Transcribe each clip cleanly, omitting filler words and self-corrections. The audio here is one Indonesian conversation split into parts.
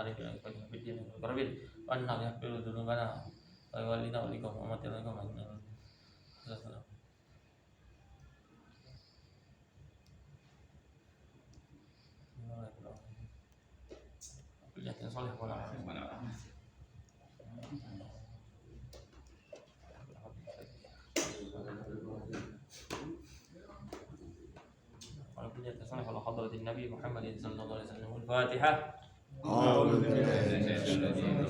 arifin biddin karbin wa anna yaghfiru dzunubana wa walina wa likum wa matina lakum Yang soleh wala على حضرة النبي محمد صلى الله عليه وسلم الفاتحة. أعوذ بالله من الشيطان الرجيم.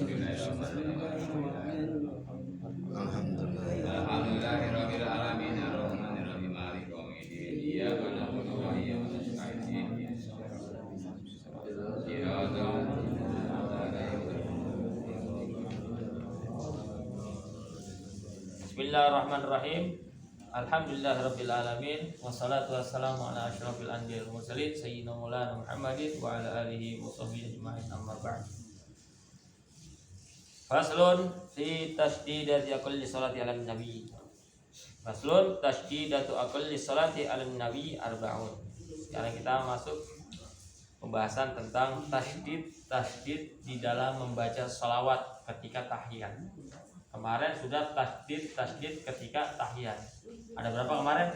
الحمد لله رب العالمين الرحمن الرحيم مالك يوم الدين إياك نعبد وإياك نستعين Bismillahirrahmanirrahim. Alhamdulillahirabbil alamin wassalatu wassalamu ala asyrafil anbiya'i wal mursalin sayyidina maulana Muhammadin wa ala alihi wa sahbihi ajma'in amma ba'd. Faslun fi tasydidati aqalli salati 'alan nabi. Faslun tasydidatu aqalli salati 'alan nabi arba'un. Sekarang kita masuk pembahasan tentang tasydid di dalam membaca salawat ketika tahiyat. Kemarin sudah tasydid ketika tahiyat. Ada berapa kemarin?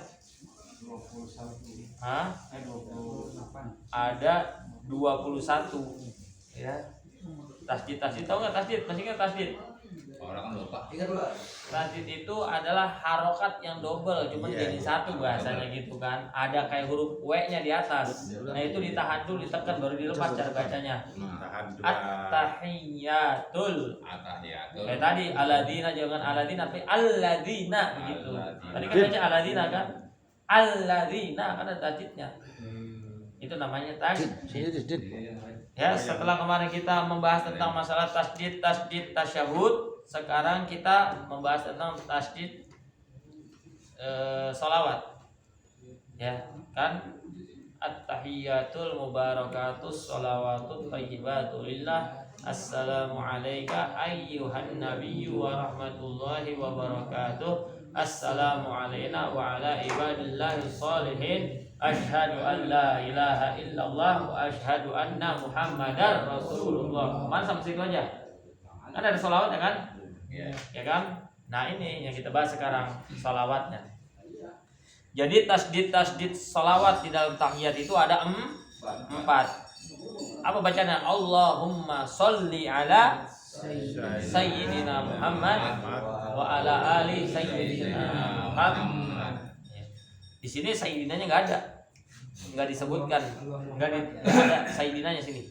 21. Hah? 28. Ada 21. Ya. Tasydid tahu nggak tasydid? Masih ingat tasydid? Orang lupa. Tasydid itu adalah harokat yang double, cuma jadi satu bahasanya gitu kan. Ada kayak huruf W-nya di atas. Nah itu ditahan dulu, ditekan baru dilepas cara bacanya. At-tahiyyatul. Tadi aladina jangan aladina tapi alladina begitu. Tadi kan baca aladina kan? Alladina kan ada tasydidnya. Itu namanya tasydid. Ya, setelah kemarin kita membahas tentang masalah tasydid tasyahud, sekarang kita membahas tentang tasydid sholawat. Ya, kan at-tahiyyatul mubarakatus sholawatut thayyibatu lillah. Assalamu alayka ayyuhan nabiyyu wa rahmatullahi wa barakatuh. Assalamu alayna wa ala ibadillahi sholihin. Asyhadu an la ilaha illallah wa asyhadu anna muhammadar rasulullah. Mana sampai situ aja? Kan ada sholawatnya kan? Ya kan? Nah ini yang kita bahas sekarang, sholawatnya. Jadi tasydid sholawat di dalam tahiyat itu ada 4. Apa bacanya? Allahumma sholli ala sayyidina Muhammad wa ala ali sayyidina Muhammad. Di sini sayyidinanya nggak disebutkan, nggak ada sayyidinanya sini.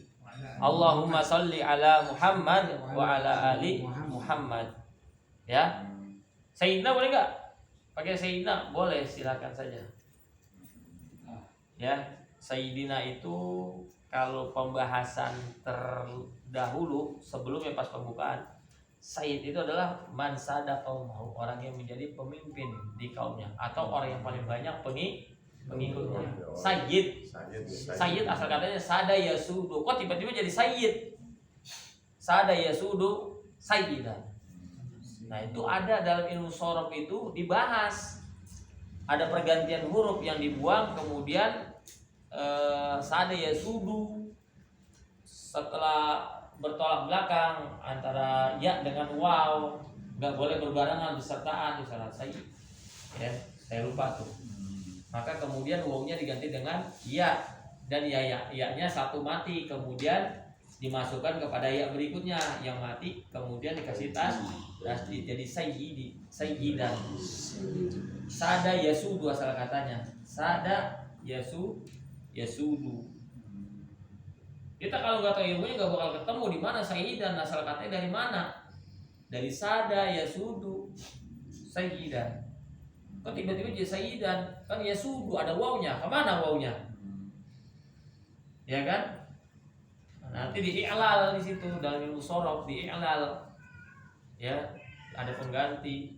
Allahumma sholli ala Muhammad wa ala ali Muhammad. Ya, sayyidina boleh nggak? Pakai sayyidina boleh, silakan saja. Ya, sayyidina itu kalau pembahasan terdahulu sebelumnya pas pembukaan, sayyid itu adalah man sada qaumahu, orang yang menjadi pemimpin di kaumnya atau orang yang paling banyak pengikutnya. Sayyid asal katanya sada yasudu. Kok tiba-tiba jadi sayyid? Sada yasudu sayyidan. Nah, itu ada dalam ilmu shorof itu dibahas. Ada pergantian huruf yang dibuang, kemudian sada yasudu setelah bertolak belakang antara ya dengan waw, nggak boleh berbarengan besertaan misalnya sayyid. Ya, saya lupa tuh. Maka kemudian wawnya diganti dengan ya, dan ya-nya satu mati, kemudian dimasukkan kepada ya berikutnya yang mati, kemudian dikasih tasdid jadi sayyidan. Sada yasudu asal katanya. Sada yasudu. Kita kalau nggak tahu ilmunya nggak bakal ketemu di mana sayyidan asal katanya dari mana. Dari sada yasudu sayyidan. Kok tiba-tiba jadi sayyidan? Kan yasudu ada wawnya. Kemana wawnya? Ya kan? Nanti di-i'lal di situ dalam ilmu shorof, di-i'lal. Ya, ada pengganti.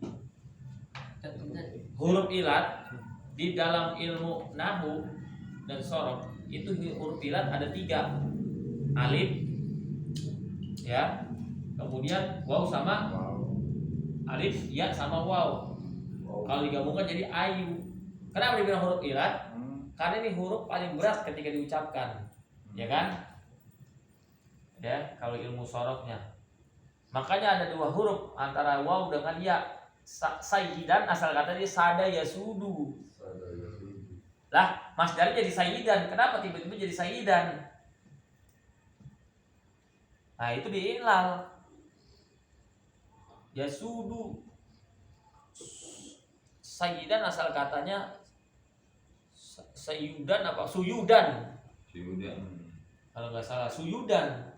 Huruf ilat di dalam ilmu nahwu dan shorof itu huruf ilat ada 3. Alif, ya, kemudian waw sama alif, ya sama waw. Kalau digabungkan jadi ayu. Kenapa dibilang huruf ilat? Karena ini huruf paling berat ketika diucapkan, ya kan? Ya, kalau ilmu sorofnya. Makanya ada dua huruf antara waw dengan ya. Sayyidan asal kata dia sada yasudu. Lah, masdarnya jadi sayyidan. Kenapa tiba-tiba jadi sayyidan? Nah, itu diilal. Yasudu. Sayyidan asal katanya sayudan apa? Suyudan. Sudah. Kalau nggak salah suyudan.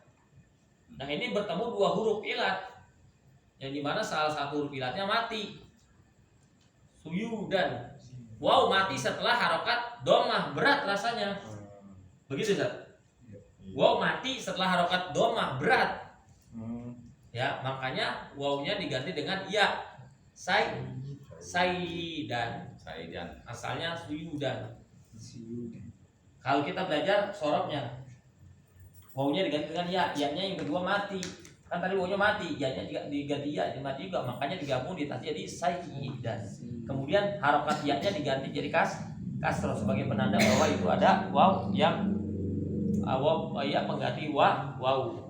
Nah, ini bertemu dua huruf ilat. Yang dimana salah satu huruf ilatnya mati. Suyudan. Wow, mati setelah harokat domah, berat rasanya. Begitu, Zat? Wow, mati setelah harokat domah, berat. Ya, makanya wawnya diganti dengan ya. Sayyidan. Asalnya suyudan. Kalau kita belajar sorobnya, wawnya diganti dengan ya, ya-nya yang kedua mati. Kan tadi wawnya mati, ya-nya juga diganti ya, mati juga, makanya digabung ditasi jadi sayyidan. Kemudian harokat ya-nya diganti jadi kasroh sebagai penanda bahwa itu ada waw yang waw ya pengganti waw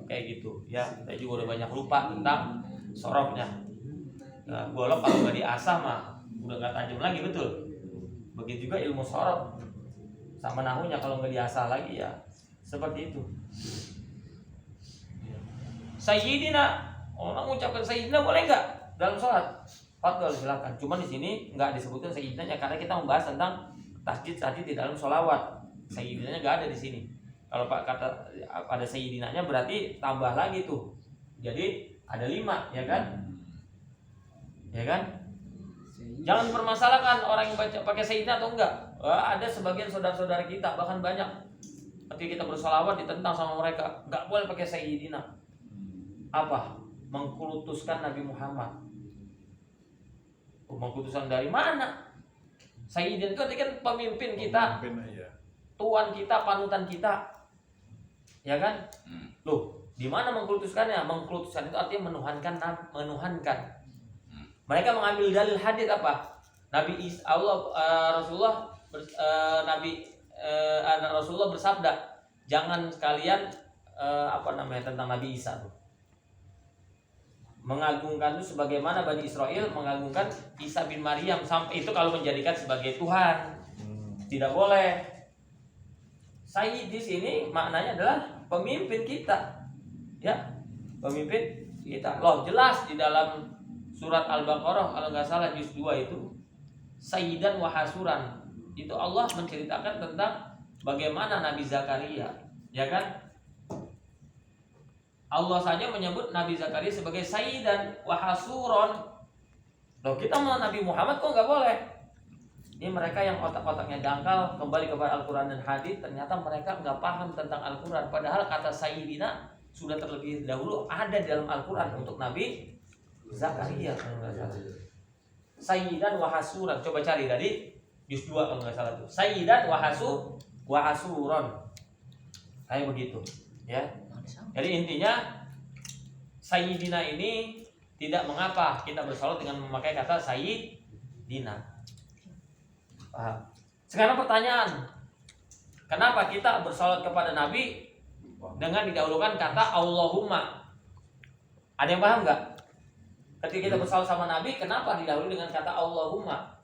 kayak gitu ya. Saya juga udah banyak lupa tentang sorobnya. Nah, golok kalau nggak diasah mah udah nggak tajam lagi, betul. Begitu juga ilmu sorob sama nahunya kalau nggak diasah lagi ya seperti itu. Sayyidina, orang mengucapkan sayyidina boleh nggak dalam sholat? Fadl, silakan. Cuman di sini nggak disebutkan sayyidinanya karena kita membahas tentang tasjid tadi di dalam sholawat. Sayyidinanya nggak ada di sini. Kalau Pak kata ada sayyidinanya berarti tambah lagi tuh. Jadi ada 5, ya kan? Ya kan? Jangan permasalahkan orang yang baca pakai sayyidina atau enggak. Ada sebagian saudara-saudara kita bahkan banyak ketika kita bersolawat ditentang sama mereka, nggak boleh pakai sayyidina. Apa? Mengkultuskan Nabi Muhammad. Mengkultuskan dari mana? Sayyidina itu kan pemimpin kita, tuan kita, panutan kita, ya kan? Loh, di mana mengkultuskannya? Mengkultuskan itu artinya menuhankan. Mereka mengambil dalil hadits apa? Rasulullah bersabda, jangan sekalian tentang Nabi Isa tuh. Mengagungkan itu sebagaimana Bani Israel mengagungkan Isa bin Maryam, sampai itu kalau menjadikan sebagai Tuhan. Tidak boleh. Sayyid di sini maknanya adalah pemimpin kita. Ya, pemimpin kita. Loh, jelas di dalam surat Al-Baqarah kalau nggak salah juz 2 itu Sayyidan wa hasuran. Itu Allah menceritakan tentang bagaimana Nabi Zakaria, ya kan? Allah saja menyebut Nabi Zakaria sebagai Sayyidan wa hasuron. Loh, kita mau Nabi Muhammad kok nggak boleh? Ini mereka yang otak-otaknya dangkal kembali kepada Al-Quran dan hadis, ternyata mereka nggak paham tentang Al-Quran. Padahal kata Sayyidina sudah terlebih dahulu ada di dalam Al-Quran untuk Nabi Zakaria kalau nggak salah. Sayyidan wa hasuran. Coba cari tadi juz 2 kalau nggak salah tuh. Sayyidan wa hasuron. Kayak begitu, ya. Jadi intinya Sayyidina ini tidak mengapa kita bersolat dengan memakai kata Sayyidina. Paham? Sekarang pertanyaan, kenapa kita bersolat kepada Nabi dengan didahulukan kata Allahumma? Ada yang paham nggak? Ketika kita bersolat sama Nabi, kenapa didahului dengan kata Allahumma?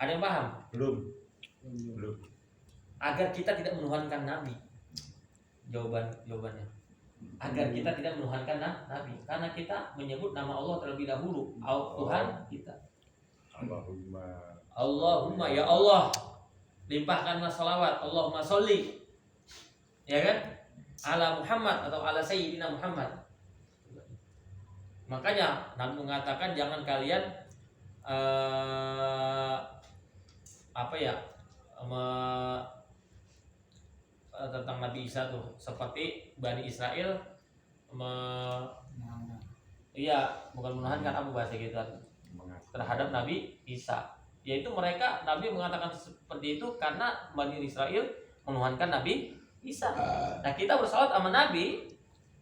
Ada yang paham? Belum. Agar kita tidak menuhankan Nabi. Jawabannya. Agar kita tidak menuhankan Nabi, karena kita menyebut nama Allah terlebih dahulu. Tuhan kita. Allahumma, ya Allah, limpahkanlah salawat. Allahumma sholli, ya kan? Ala Muhammad atau ala Sayyidina Muhammad. Makanya Nabi mengatakan jangan kalian tentang Nabi Isa tuh seperti Bani Israel bukan menuhankan apa bahasa gitu terhadap Nabi Isa, yaitu mereka Nabi mengatakan seperti itu karena Bani Israel menuhankan Nabi Isa. Nah, kita bersalat sama Nabi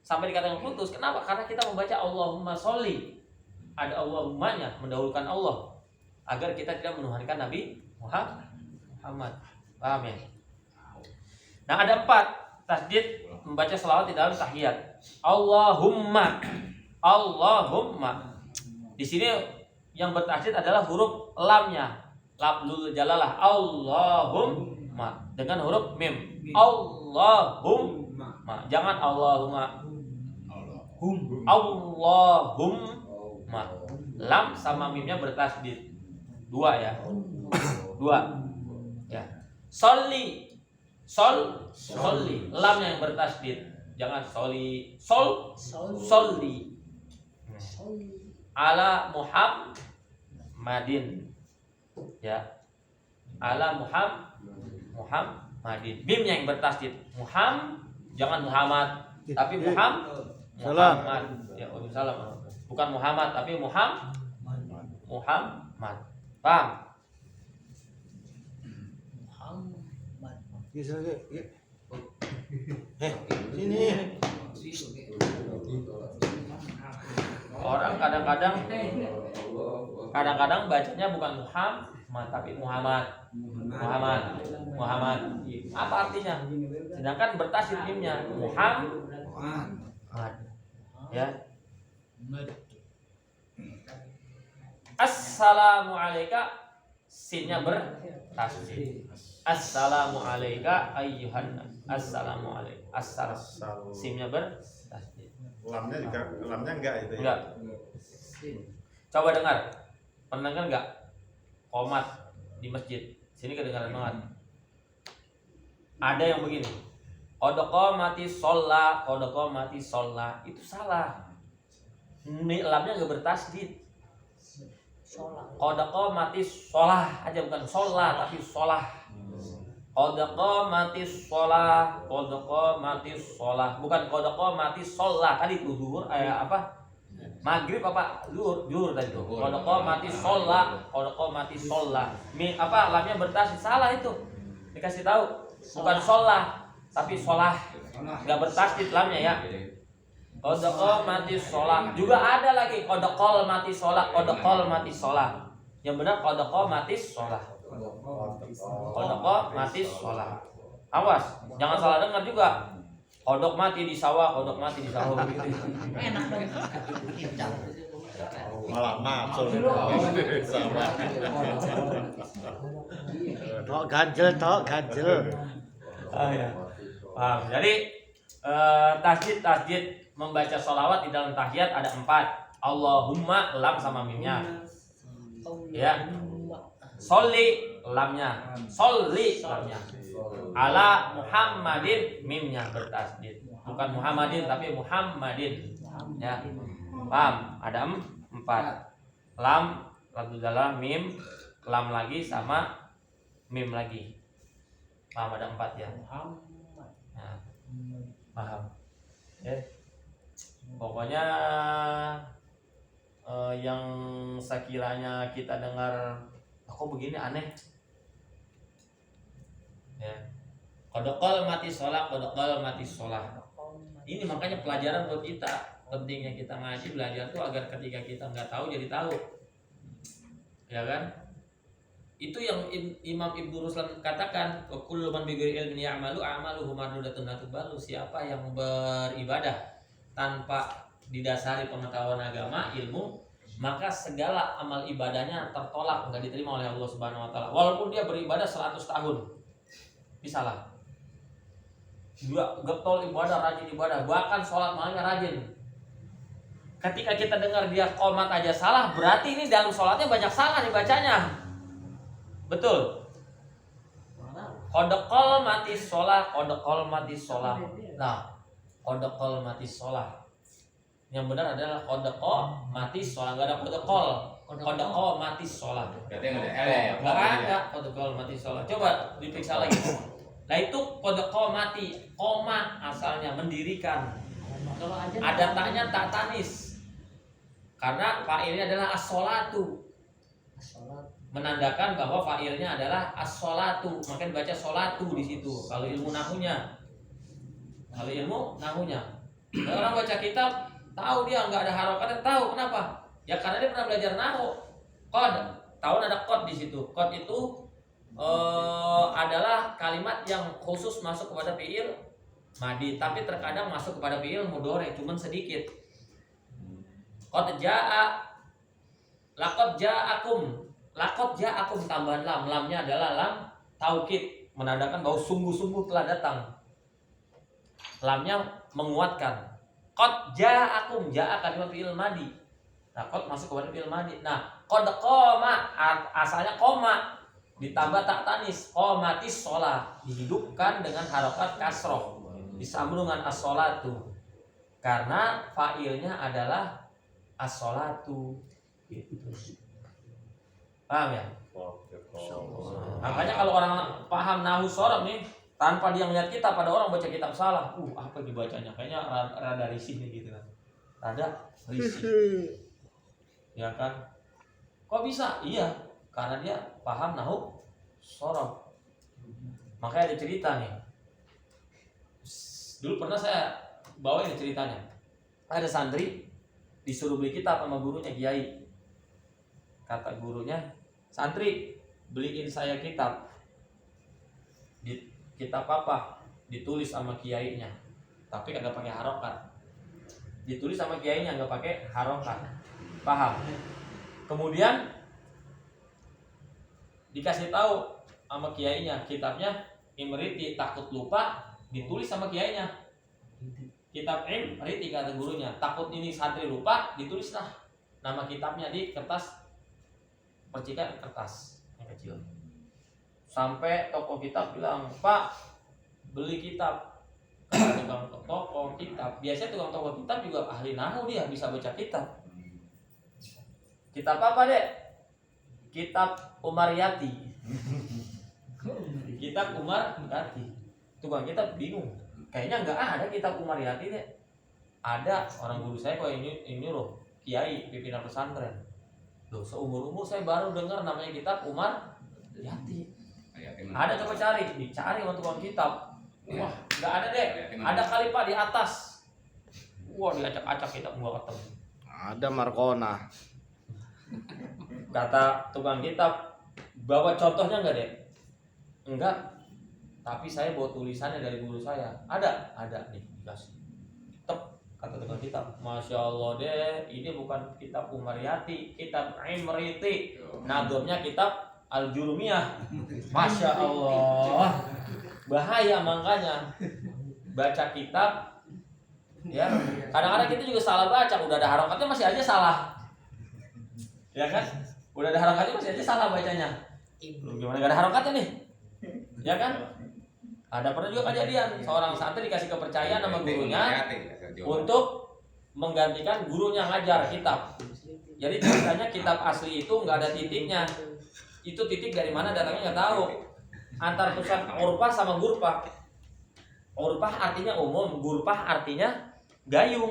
sampai dikatakan putus. Kenapa? Karena kita membaca Allahumma sholli, ada Allahummanya, mendahulukan Allah, agar kita tidak menuhankan Nabi Muhammad. Paham ya? Nah, ada 4 tasdid membaca selawat di dalam tahiyat. Allahumma. Allahumma. Di sini yang bertasdid adalah huruf lamnya. Lafzul jalalah. Allahumma dengan huruf mim. Allahumma. Jangan Allahumma. Allahumma. Lam sama mimnya bertasdid. Dua ya. Dua. Ya. Sholli. Sholli. Lamnya yang bertasdid. Jangan sholli. Sholli. Ala Muhammadin. Ya. Ala Muhammadin. Mimnya yang bertasdid. Jangan Muhammad, tapi Muhammad. Ya, salam. Bukan Muhammad, tapi Muhammad. Paham? Sini. Orang kadang-kadang bacanya bukan Muhammad tapi Muhammad. Apa artinya? Sedangkan bertasdid mimnya Muhammad. Ya. Assalamu alayka, sinnya bertasdid. Assalamu alayka ayyuhan. Assalamu alayka. Sinnya bertasdid. Lamnya enggak itu ya? Enggak. Coba dengar. Pernah kan enggak? Qomat di masjid. Sini kedengaran banget. Ada yang begini. Qodoko mati sholat. Itu salah. Lamnya enggak bertasdid. Qodoko mati sholah aja, bukan sholat tapi sholah. Qodoko mati sholah, bukan qodoko mati sholah. Tadi itu zuhur maghrib apa zuhur tadi itu. Qodoko mati sholah. Lamnya bertasdid, salah itu. Dikasih tahu bukan sholah tapi sholah, nggak bertasdid lamnya ya. Qodoko mati sholah. Juga ada lagi qodokol mati sholah. Yang benar qodoko mati sholah. Awas, jangan salah dengar juga. Kodok mati di sawah. Enak dong. Malah maaf sama. Tok ganjel. Ya. Paham. Jadi tasdid membaca sholawat di dalam tahiyat ada 4. Allahumma lam sama mimnya. Ya. Sholli lamnya. Ala Muhammadin mimnya bertasdid. Bukan Muhammadin tapi Muhammadin. Ya. Paham? Ada 4. Lam, lafzul jalalah, mim, lam lagi sama mim lagi. Paham, ada 4 ya. Nah, paham. Ya. Pokoknya yang sekiranya kita dengar kok begini aneh. Ya. Qodokol mati sholat. Ini makanya pelajaran buat kita. Pentingnya kita ngaji, belajar tuh agar ketika kita nggak tahu jadi tahu. Ya kan? Itu yang Imam Ibnu Ruslan katakan, wa kullu man bi ghairi ilmin ya'malu a'maluhu mardudatun la tuqbalu. Siapa yang beribadah tanpa didasari pengetahuan agama, ilmu, maka segala amal ibadahnya tertolak, enggak diterima oleh Allah Subhanahu wa taala. Walaupun dia beribadah 100 tahun. Bisalah. Dia getol ibadah, rajin ibadah, bahkan sholat malamnya rajin. Ketika kita dengar dia qomat aja salah, berarti ini dalam sholatnya banyak salah dibacanya. Betul. Qodokol mati sholat. Nah, qodokol mati sholat. Yang benar adalah qodoko mati sholat. Gak ada qodoko mati sholat. Berarti nggak ada L ya? Gak ada qodoko mati sholat. Coba diperiksa lagi. Nah itu qodoko mati, koma asalnya mendirikan. Ada taknya tak tanis. Karena fa'ilnya adalah as-sholatu. Menandakan bahwa fa'ilnya adalah as-sholatu. Makanya baca sholatu di situ. Kalau ilmu nahunya. Nah, orang baca kitab tahu dia nggak ada harokatnya, tahu kenapa? Ya karena dia pernah belajar nahu. Qad, tahu ada qad di situ. Qad itu adalah kalimat yang khusus masuk kepada fi'il madi, tapi terkadang masuk kepada fi'il mudhari cuman sedikit. Qad jaa, laqad ja'akum, laqad ja'akum tambahan lam, lamnya adalah lam taukid, menandakan bahwa sungguh-sungguh telah datang. Lamnya menguatkan. Qad ja'akum, ja'a kalimat fi'il madi. Nah, qad masuk kepada fi'il madi. Nah, qad qama asalnya qoma ditambah tak tanis, qomatis sholat, dihidupkan dengan harokat kasroh, disambung dengan as-sholatu, karena fa'ilnya adalah as-sholatu gitu. Paham ya? Makanya kalau orang paham nahwu shorof nih, tanpa dia ngeliat kitab, pada orang baca kitab salah, apa dibacanya, kayaknya rada risih nih gitu kan, rada risih ya kan. Kok bisa? Iya, karena dia paham nahwu shorof. Makanya ada cerita nih, dulu pernah saya bawa ini ceritanya. Ada santri disuruh beli kitab sama gurunya, kiai. Kata gurunya, santri beliin saya kitab. Kitab apa? Ditulis sama kiainya, tapi kagak pakai harokat. Ditulis sama kiainya nggak pakai harokat. Paham? Kemudian dikasih tahu sama kiainya, kitabnya Imriti takut lupa, ditulis sama kiainya. Kitab Imriti kata gurunya, takut ini santri lupa, ditulislah nama kitabnya di kertas, percikan kertas yang kecil. Sampai toko kitab bilang, "Pak, beli kitab." Kata tukang toko kitab, biasanya tukang toko kitab juga ahli nahwu, dia bisa baca kitab. Kitab apa, Dek? Kitab Umariyati. Kitab Umariyati. Tukang kitab bingung. Kayaknya nggak ada kitab Umariyati, Dek. Ada, orang guru saya kok ini loh, kiai pimpinan pesantren. Loh, seumur-umur saya baru dengar namanya kitab Umariyati. Ada, coba cari, dicari sama tukang kitab. Wah, nggak ada, Dek. Ada kali Pak di atas. Wah, diacak-acak kitab gua ketemu. Ada Markona. Kata tukang kitab, bawa contohnya enggak, Dek? Enggak. Tapi saya bawa tulisannya dari guru saya. Ada nih, dikasih. Tep, kata tukang kitab. Masya Allah, Dek, ini bukan kitab Umariyati, kitab Imriti. Nadomnya kitab Al-Jurumiyah. Masya Allah. Bahaya, makanya baca kitab ya. Kadang-kadang kita juga salah baca, udah ada harokatnya masih aja salah. Ya kan? Udah ada harokatnya masih aja salah bacanya. Gimana gak ada harokatnya nih? Ya kan? Ada pernah juga kejadian seorang santri dikasih kepercayaan sama gurunya untuk menggantikan gurunya ngajar kitab. Jadi ceritanya kitab asli itu nggak ada titiknya. Itu titik dari mana datangnya nggak tahu. Antar tulisan urpah sama gurpah. Urpah artinya umum, gurpah artinya gayung.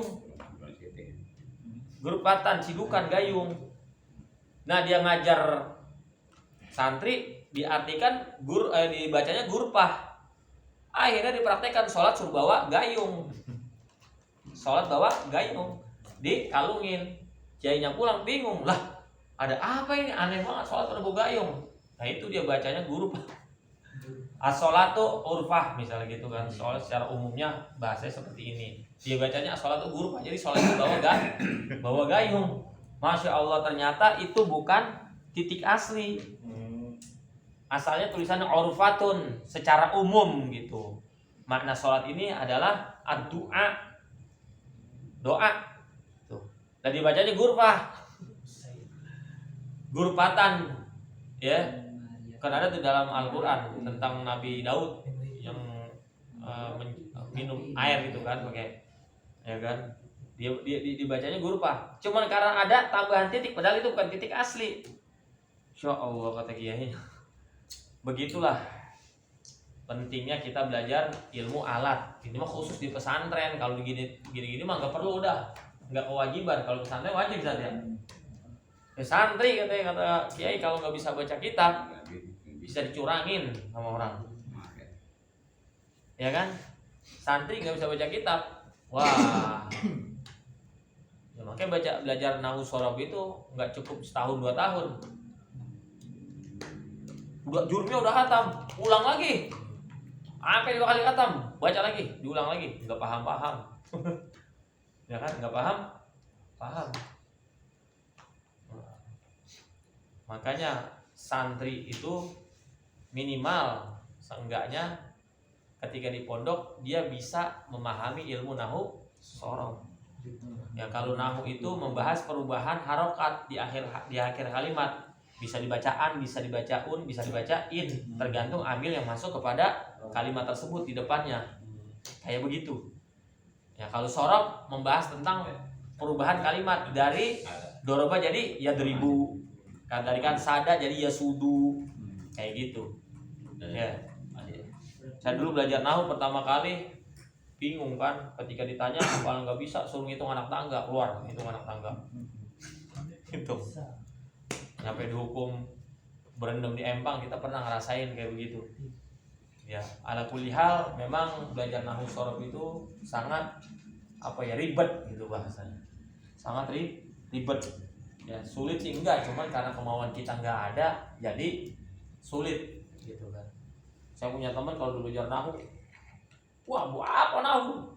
Gurpatan, cidukan, gayung. Nah, dia ngajar santri diartikan dibacanya gurpah. Akhirnya dipraktekkan sholat suruh bawa gayung. Sholat bawa gayung, dikalungin. Kiainya pulang bingung, lah ada apa ini, aneh banget sholat pada bawa gayung. Nah, itu dia bacanya gurpah. As-sholatu urfah misalnya gitu kan. Sholat secara umumnya bahasanya seperti ini. Dia bacanya as-sholatu gurfah, jadi sholat itu bawa gayung. Masya Allah, ternyata itu bukan titik asli. Asalnya tulisannya urfatun, secara umum gitu. Makna sholat ini adalah ad-du'a, doa. Tuh. Dan dibacanya gurfah, gurfatan, ya. Karena ada di dalam Al-Quran tentang Nabi Daud yang minum air gitu kan, pakai, ya kan? Dia dibacanya gurfah. Cuman karena ada tambahan titik, padahal itu bukan titik asli. Insya Allah, kata kiai. Begitulah pentingnya kita belajar ilmu alat. Ini mah khusus di pesantren. Kalau gini mah nggak perlu, udah nggak kewajiban. Kalau pesantren wajib saja. Santri kata kiai kalau nggak bisa baca kitab bisa dicurangin sama orang. Ya kan? Santri nggak bisa baca kitab, wah. Ya, makanya belajar nahwu shorof itu nggak cukup setahun 2 tahun. Jurumnya udah khatam, ulang lagi. Sampai 2 kali khatam, baca lagi, diulang lagi, nggak paham. Ya kan, nggak paham. Makanya santri itu minimal seenggaknya ketika di pondok dia bisa memahami ilmu nahu sorof. Ya kalau nahu itu membahas perubahan harokat di akhir kalimat, bisa dibacaan, bisa dibacaun, bisa dibacain, tergantung amil yang masuk kepada kalimat tersebut di depannya. Kayak begitu. Ya kalau sorof membahas tentang perubahan kalimat dari doroba jadi ya deribu, dari kan sada jadi ya sudu, kayak gitu. Ya. Saya dulu belajar nahu pertama kali bingung kan, ketika ditanya kalau nggak bisa suruh ngitung anak tangga, keluar hitung anak tangga. Itu. Sampai dihukum berendam di empang, kita pernah ngerasain kayak begitu. Ya, ala kulli hal memang belajar nahu sorof itu sangat ribet gitu bahasanya. Sangat ribet. Ya, sulit sih enggak, cuman karena kemauan kita nggak ada jadi sulit gitu kan. Saya punya teman kalau dulu belajar nahu, wah buat apa nahu?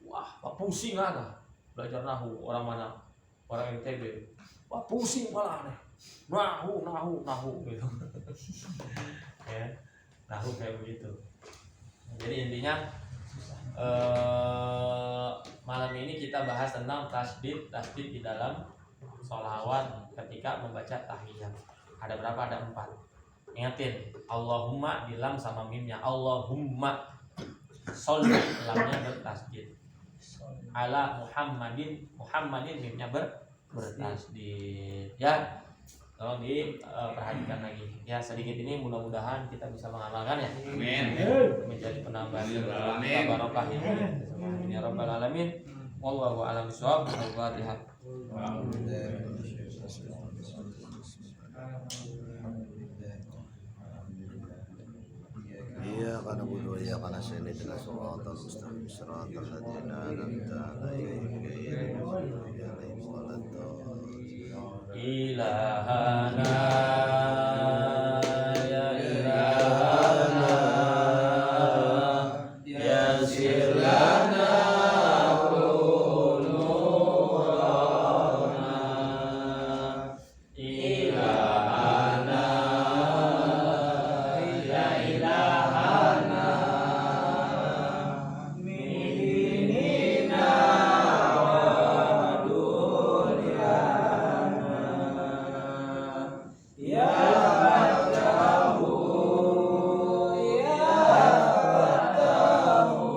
Wah pusing ana belajar nahu. Orang mana? Orang NTB. Wah pusing malah nih. Nahu gitu. Ya, nahu kayak begitu. Jadi intinya malam ini kita bahas tentang tasbih di dalam sholawat ketika membaca tahiyat. Ada berapa? Ada 4. Ingatin, Allahumma di lam sama mimnya. Allahumma sholli, lamnya bertasdid. Ala Muhammadin mimnya bertasdid. Ya, tolong diperhatikan lagi. Ya sedikit ini mudah-mudahan kita bisa mengamalkan ya. Amin. Menjadi penambahan Amin. barokah ya rabbal alamin. Wallahu a'lam bishawab. Al-Fatihah. Iyyaka na'budu wa iyyaka nasta'in ihdinas siratal mustaqim siratal ladzina an'amta 'alaihim ghairil maghdubi 'alaihim waladdallin. Ilahana ya Ilahana yassir lana umurana. Ilahana ya ilahana min dinina wa dunyana. Ya Fatahu ya Fatahu.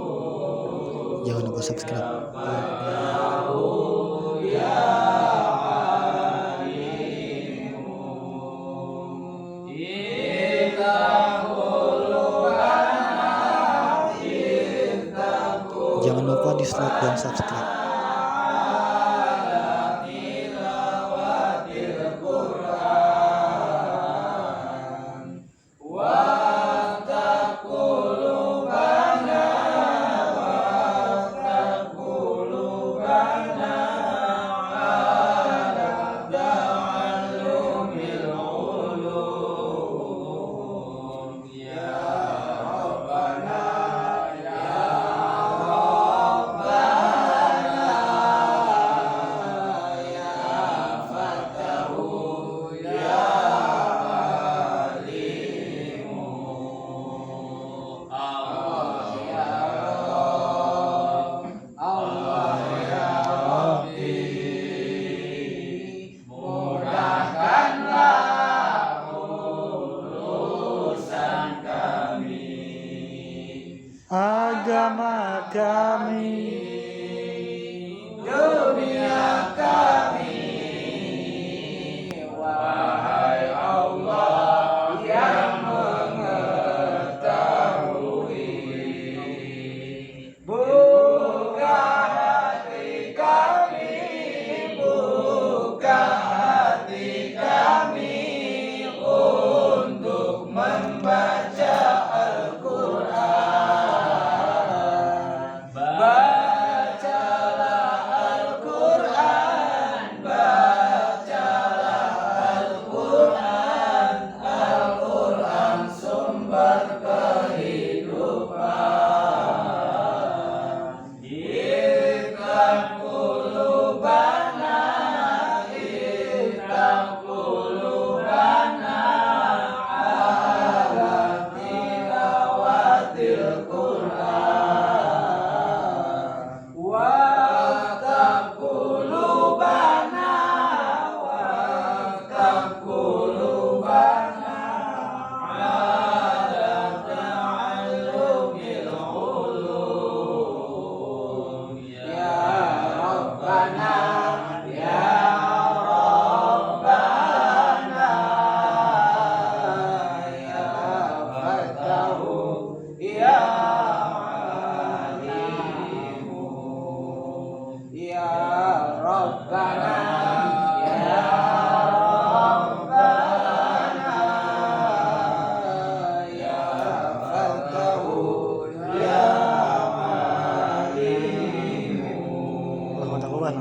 Jangan lupa subscribe. Fatahu ya alimu. Ittaqullah ittaqullah. Jangan lupa di like dan subscribe. Allah ya Rabbana ya ya Fattahu ya Allahu Akbar.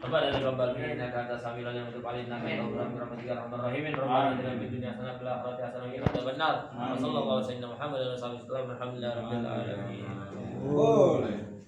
Rabbana taqabbal minna innaka antas samiul alim wa tub alaina innaka antal rahmanur rahim. Rabbana atina fid dunya hasanah wa fil akhirati hasanah wa qina adzabannar. Sallallahu alaihi wa sallam Muhammadin wa sallallahu alaihi wa sallam. Alhamdulillahi rabbil alamin. Boleh.